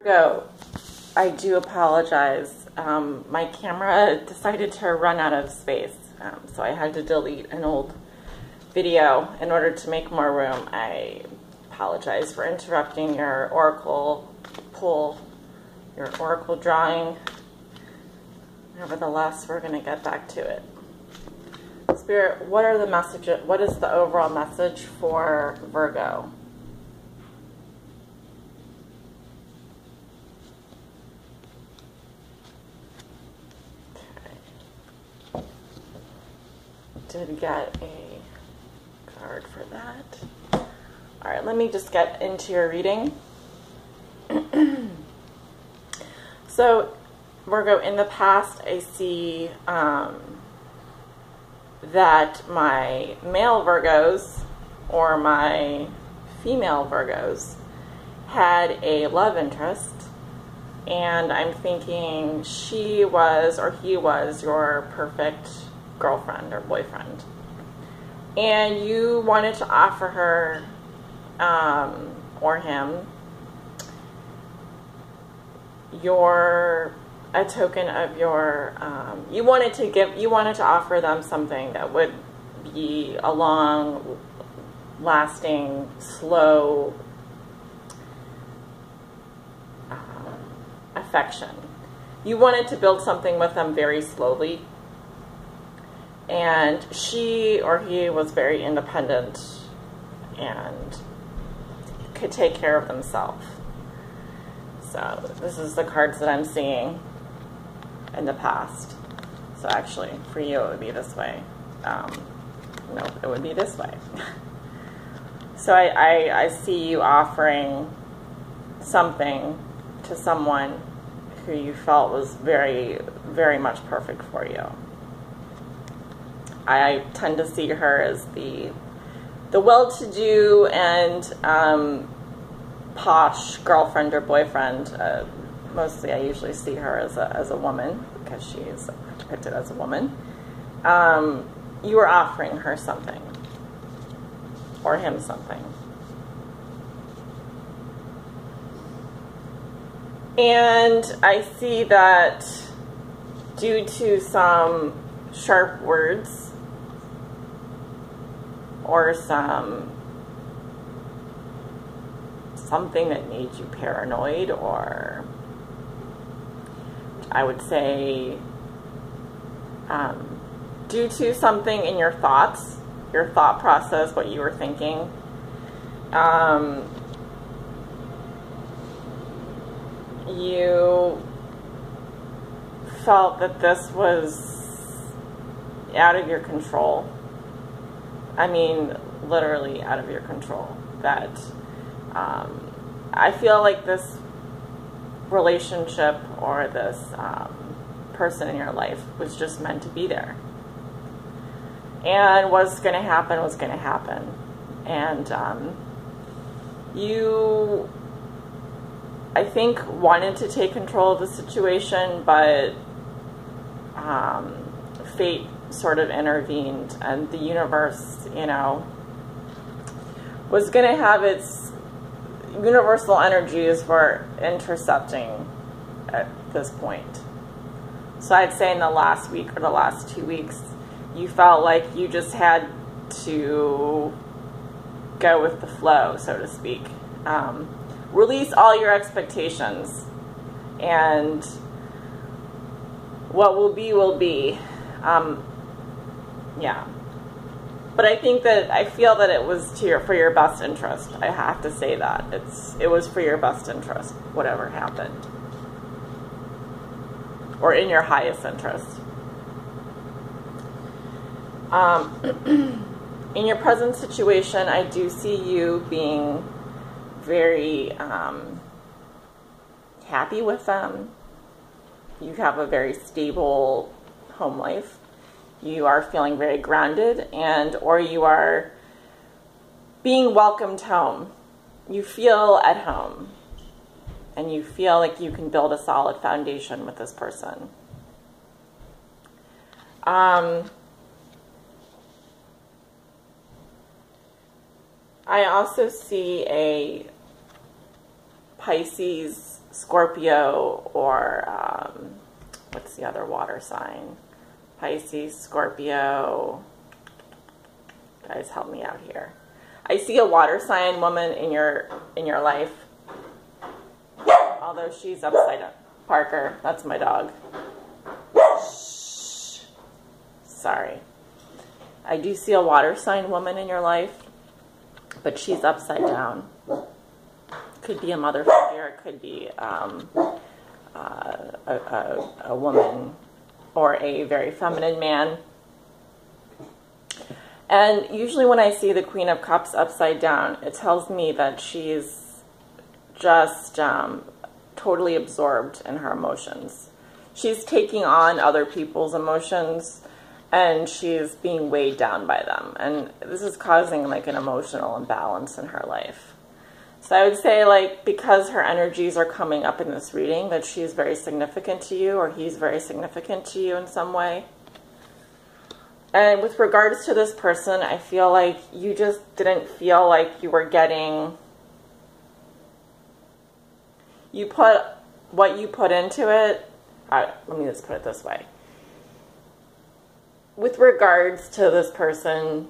Virgo, I do apologize. My camera decided to run out of space, so I had to delete an old video in order to make more room. I apologize for interrupting your oracle pull, your oracle drawing. Nevertheless, we're going to get back to it. Spirit, what are the messages? What is the overall message for Virgo? Okay. Did get a card for that. All right, let me just get into your reading. So, Virgo, in the past, I see that my male Virgos or my female Virgos had a love interest, and I'm thinking she was or he was your perfect girlfriend or boyfriend, and you wanted to offer her or him a token of your, you wanted to offer them something that would be a long lasting, slow affection. You wanted to build something with them very slowly, and she or he was very independent and could take care of themselves. So this is the cards that I'm seeing in the past. So actually, for you, it would be this way. No, it would be this way. So I see you offering something to someone who you felt was very, very much perfect for you. I tend to see her as the well-to-do and posh girlfriend or boyfriend. Mostly I usually see her as a woman, because she is depicted as a woman. You were offering her something, or him something. And I see that due to some sharp words or something that made you paranoid, or I would say due to something in your thoughts, your thought process, what you were thinking, you felt that this was out of your control. I mean, literally out of your control. That I feel like this relationship or this person in your life was just meant to be there, and what's going to happen was going to happen. And you, I think, wanted to take control of the situation, but fate sort of intervened, and the universe, you know, was going to have its universal energies for intercepting at this point. So I'd say in the last week or the last 2 weeks, you felt like you just had to go with the flow, so to speak. Release all your expectations, and what will be will be. Yeah. But I think that, I feel that it was for your best interest. I have to say that. It was for your best interest, whatever happened. Or in your highest interest. In your present situation, I do see you being very happy with them. You have a very stable home life. You are feeling very grounded, or you are being welcomed home. You feel at home, and you feel like you can build a solid foundation with this person. I also see a Pisces Scorpio, or what's the other water sign? Pisces, Scorpio. Guys, help me out here. I see a water sign woman in your life. Although she's upside down. Parker, that's my dog. Shh. Sorry. I do see a water sign woman in your life, but she's upside down. Could be a mother figure. It could be a woman or a very feminine man. And usually when I see the Queen of Cups upside down, it tells me that she's just totally absorbed in her emotions. She's taking on other people's emotions, and she's being weighed down by them. And this is causing like an emotional imbalance in her life. So I would say, like, because her energies are coming up in this reading, that she's very significant to you, or he's very significant to you in some way. And with regards to this person, I feel like you just didn't feel like you were getting... You put what you put into it... let me just put it this way. With regards to this person,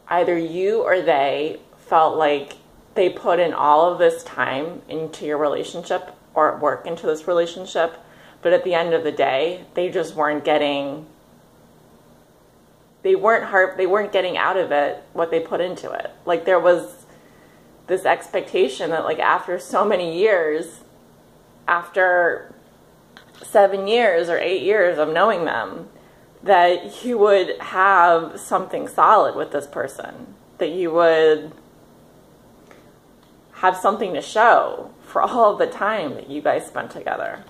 either you or they felt like they put in all of this time into your relationship or work into this relationship, but at the end of the day, they just weren't getting... They weren't getting out of it what they put into it. Like, there was this expectation that, like, after so many years, after 7 years or 8 years of knowing them, that you would have something solid with this person, that you would have something to show for all of the time that you guys spent together.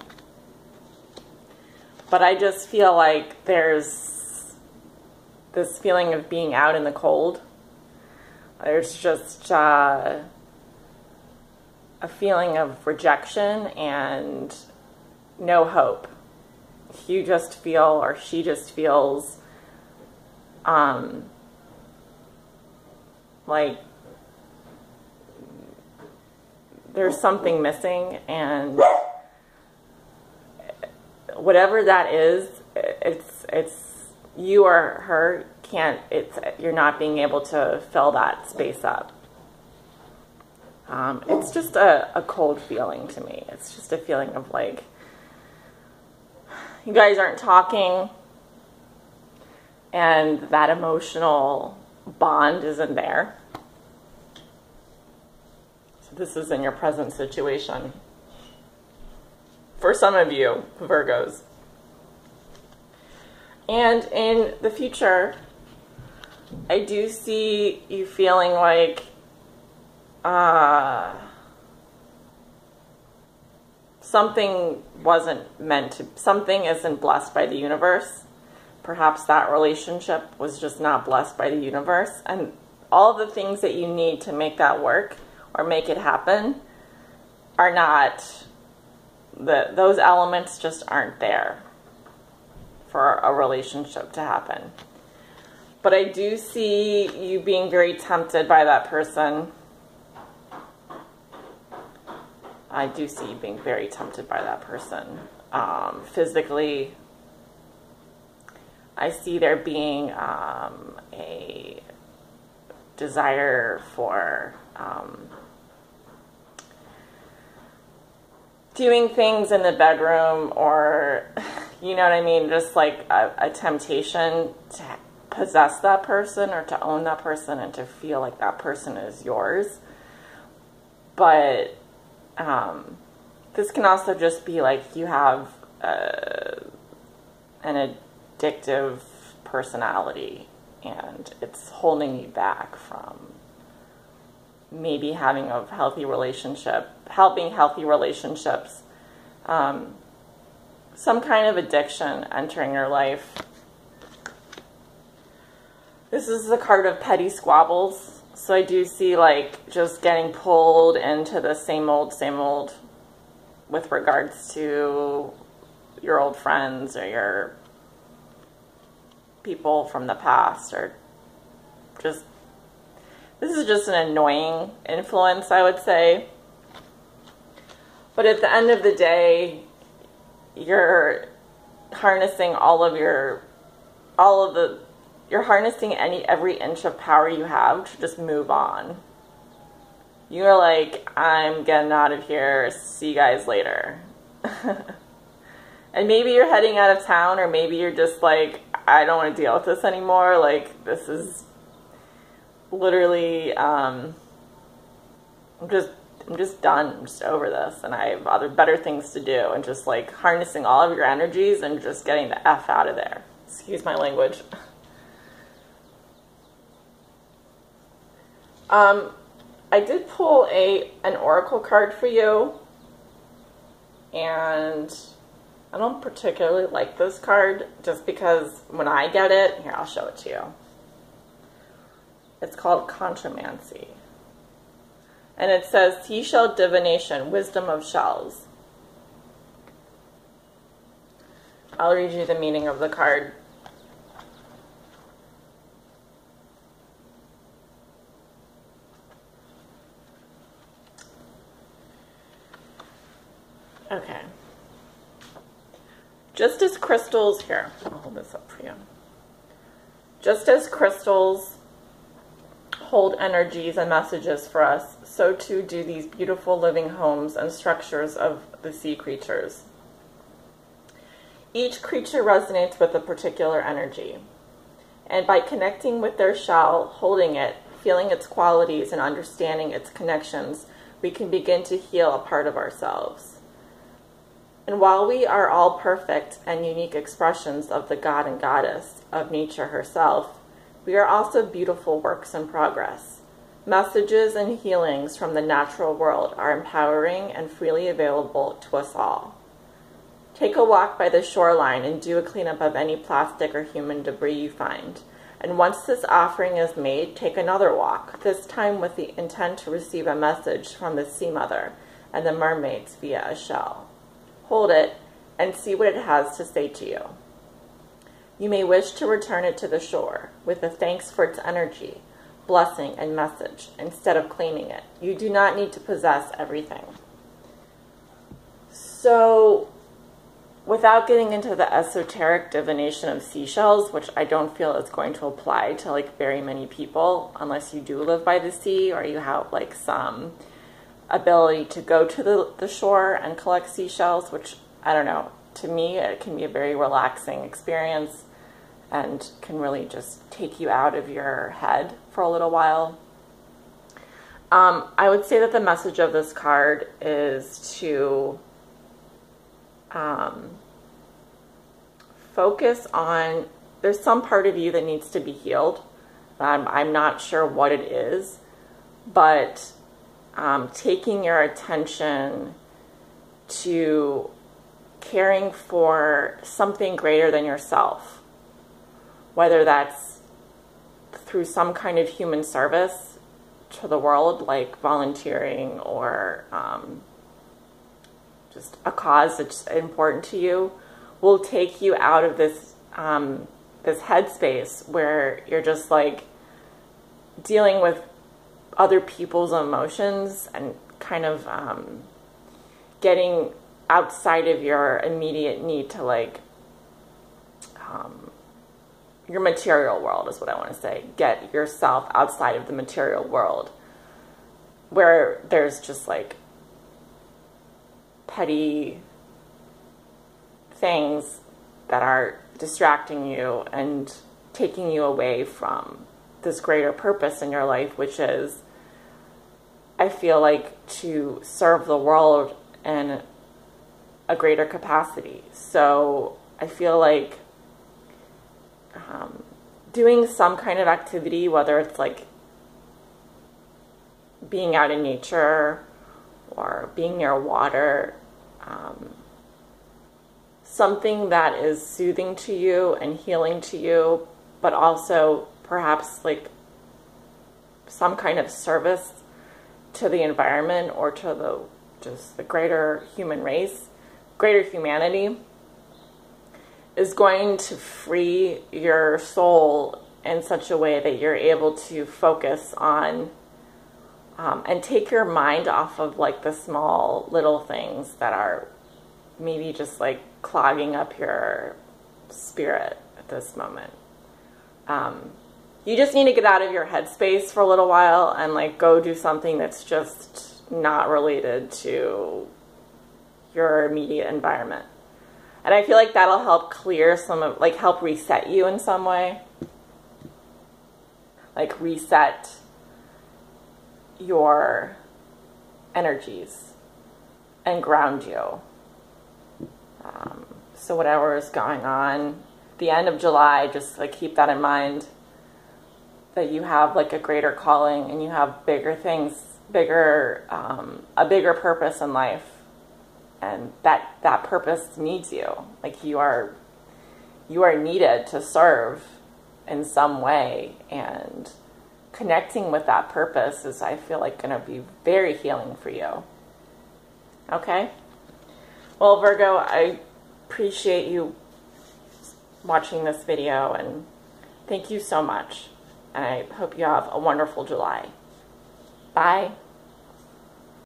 But I just feel like there's this feeling of being out in the cold. There's just a feeling of rejection and no hope. You just feel, or she just feels, like there's something missing, and whatever that is, it's you or her can't, you're not being able to fill that space up. It's just a cold feeling to me. It's just a feeling of like, you guys aren't talking, and that emotional bond isn't there. So this is in your present situation. For some of you, Virgos. And in the future, I do see you feeling like something wasn't meant to, something isn't blessed by the universe. Perhaps that relationship was just not blessed by the universe. And all the things that you need to make that work or make it happen are not, those elements just aren't there for a relationship to happen. But I do see you being very tempted by that person. I do see you being very tempted by that person. Physically, I see there being a desire for doing things in the bedroom, or, you know what I mean, just like a temptation to possess that person or to own that person and to feel like that person is yours. But this can also just be like you have an addictive personality, and it's holding you back from maybe having a healthy relationship, helping healthy relationships, some kind of addiction entering your life. This is the card of petty squabbles. So I do see like just getting pulled into the same old with regards to your old friends or your people from the past, or just, this is just an annoying influence, I would say. But at the end of the day, you're harnessing you're harnessing every inch of power you have to just move on. You're like, I'm getting out of here, see you guys later. And maybe you're heading out of town, or maybe you're just like, I don't want to deal with this anymore. Like, this is literally, I'm just done. I'm just over this, and I have other better things to do, and just like harnessing all of your energies and just getting the F out of there. Excuse my language. I did pull an oracle card for you, and I don't particularly like this card just because when I get it, here, I'll show it to you. It's called Contromancy. And it says, Seashell Divination, Wisdom of Shells. I'll read you the meaning of the card. Okay. Just as crystals, here, I'll hold this up for you. Just as crystals hold energies and messages for us, so too do these beautiful living homes and structures of the sea creatures. Each creature resonates with a particular energy, and by connecting with their shell, holding it, feeling its qualities, and understanding its connections, we can begin to heal a part of ourselves. And while we are all perfect and unique expressions of the God and Goddess of nature herself, we are also beautiful works in progress. Messages and healings from the natural world are empowering and freely available to us all. Take a walk by the shoreline and do a cleanup of any plastic or human debris you find. And once this offering is made, take another walk, this time with the intent to receive a message from the Sea Mother and the mermaids via a shell. Hold it and see what it has to say to you. You may wish to return it to the shore with a thanks for its energy, blessing, and message instead of claiming it. You do not need to possess everything. So, without getting into the esoteric divination of seashells, which I don't feel is going to apply to like very many people unless you do live by the sea or you have like some ability to go to the shore and collect seashells, which, I don't know, to me it can be a very relaxing experience and can really just take you out of your head for a little while. I would say that the message of this card is to focus on, there's some part of you that needs to be healed. I'm not sure what it is, but taking your attention to caring for something greater than yourself, whether that's through some kind of human service to the world, like volunteering, or just a cause that's important to you, will take you out of this this headspace where you're just like dealing with other people's emotions and kind of getting outside of your immediate need to like your material world is what I want to say. Get yourself outside of the material world where there's just like petty things that are distracting you and taking you away from this greater purpose in your life, which is, I feel like, to serve the world in a greater capacity. So I feel like doing some kind of activity, whether it's like being out in nature or being near water, something that is soothing to you and healing to you, but also perhaps like some kind of service to the environment or to just the greater human race, greater humanity, is going to free your soul in such a way that you're able to focus on and take your mind off of like the small little things that are maybe just like clogging up your spirit at this moment. You just need to get out of your headspace for a little while and like go do something that's just not related to your immediate environment. And I feel like that'll help clear some of, like help reset you in some way. Like reset your energies and ground you. So whatever is going on, the end of July, just like keep that in mind, that you have like a greater calling and you have bigger things, a bigger purpose in life, and that purpose needs you. Like you are needed to serve in some way, and connecting with that purpose is, I feel like, going to be very healing for you. Okay? Well, Virgo, I appreciate you watching this video, and thank you so much. And I hope you have a wonderful July. Bye.